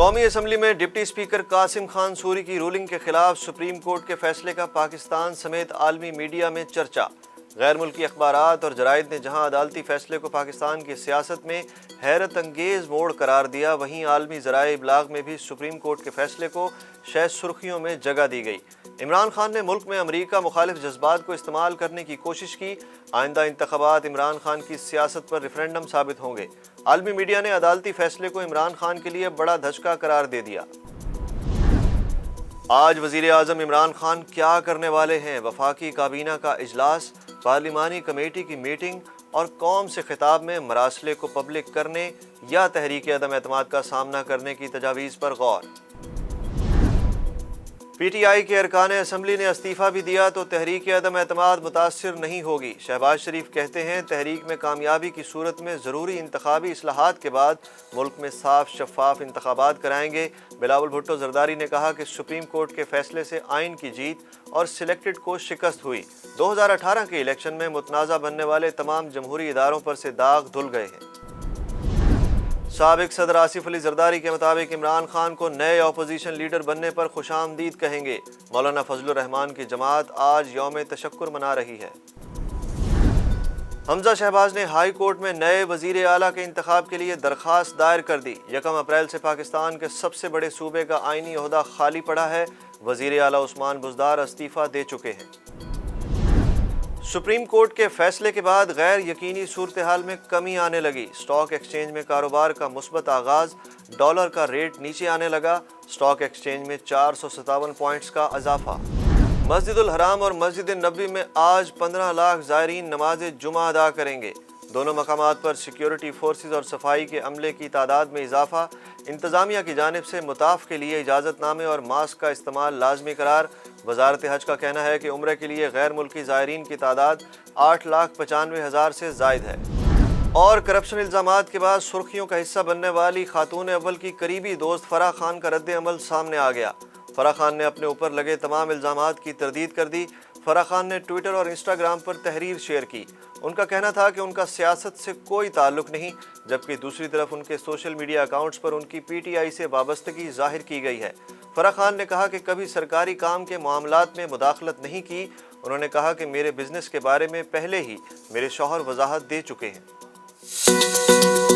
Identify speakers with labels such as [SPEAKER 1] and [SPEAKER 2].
[SPEAKER 1] قومی اسمبلی میں deputy speaker Qasim Khan sorry کی رولنگ کے خلاف سپریم کورٹ کے فیصلے کا پاکستان سمیت عالمی میڈیا میں چرچا۔ غیر ملکی اخبارات اور جرائد نے جہاں عدالتی فیصلے کو پاکستان کی سیاست میں حیرت انگیز موڑ قرار دیا، وہیں عالمی ذرائع ابلاغ میں بھی سپریم کورٹ کے فیصلے کو شاید سرخیوں میں جگہ دی گئی۔ عمران خان نے ملک میں امریکہ مخالف جذبات کو استعمال کرنے کی کوشش کی۔ آئندہ انتخابات عمران خان کی سیاست پر ریفرینڈم ثابت ہوں گے۔ عالمی میڈیا نے عدالتی فیصلے کو عمران خان کے لیے بڑا دھچکا قرار دے دیا۔ آج وزیر اعظم عمران خان کیا کرنے والے ہیں؟ وفاقی کابینہ کا اجلاس، پارلیمانی کمیٹی کی میٹنگ اور قوم سے خطاب میں مراسلے کو پبلک کرنے یا تحریک عدم اعتماد کا سامنا کرنے کی تجاویز پر غور۔ پی ٹی آئی کے ارکان اسمبلی نے استعفیٰ بھی دیا تو تحریک عدم اعتماد متاثر نہیں ہوگی۔ شہباز شریف کہتے ہیں تحریک میں کامیابی کی صورت میں ضروری انتخابی اصلاحات کے بعد ملک میں صاف شفاف انتخابات کرائیں گے۔ بلاول بھٹو زرداری نے کہا کہ سپریم کورٹ کے فیصلے سے آئین کی جیت اور سلیکٹڈ کو شکست ہوئی۔ 2018 کے الیکشن میں متنازع بننے والے تمام جمہوری اداروں پر سے داغ دھل گئے ہیں۔ سابق صدر آصف علی زرداری کے مطابق عمران خان کو نئے اپوزیشن لیڈر بننے پر خوش آمدید کہیں گے۔ مولانا فضل الرحمان کی جماعت آج یوم تشکر منا رہی ہے۔ حمزہ شہباز نے ہائی کورٹ میں نئے وزیر اعلیٰ کے انتخاب کے لیے درخواست دائر کر دی۔ 1 اپریل سے پاکستان کے سب سے بڑے صوبے کا آئینی عہدہ خالی پڑا ہے۔ وزیر اعلیٰ عثمان بزدار استعفیٰ دے چکے ہیں۔ سپریم کورٹ کے فیصلے کے بعد غیر یقینی صورتحال میں کمی آنے لگی۔ اسٹاک ایکسچینج میں کاروبار کا مثبت آغاز، ڈالر کا ریٹ نیچے آنے لگا۔ اسٹاک ایکسچینج میں 457 پوائنٹس کا اضافہ۔ مسجد الحرام اور مسجد نبوی میں آج 15 لاکھ زائرین نماز جمعہ ادا کریں گے۔ دونوں مقامات پر سیکیورٹی فورسز اور صفائی کے عملے کی تعداد میں اضافہ۔ انتظامیہ کی جانب سے مطاف کے لیے اجازت نامے اور ماسک کا استعمال لازمی قرار۔ وزارت حج کا کہنا ہے کہ عمرہ کے لیے غیر ملکی زائرین کی تعداد 8,95,000 سے زائد ہے۔ اور کرپشن الزامات کے بعد سرخیوں کا حصہ بننے والی خاتون اول کی قریبی دوست فرح خان کا رد عمل سامنے آ گیا۔ فرح خان نے اپنے اوپر لگے تمام الزامات کی تردید کر دی۔ فرح خان نے ٹویٹر اور انسٹاگرام پر تحریر شیئر کی۔ ان کا کہنا تھا کہ ان کا سیاست سے کوئی تعلق نہیں، جبکہ دوسری طرف ان کے سوشل میڈیا اکاؤنٹس پر ان کی پی ٹی آئی سے وابستگی ظاہر کی گئی ہے۔ فرح خان نے کہا کہ کبھی سرکاری کام کے معاملات میں مداخلت نہیں کی۔ انہوں نے کہا کہ میرے بزنس کے بارے میں پہلے ہی میرے شوہر وضاحت دے چکے ہیں۔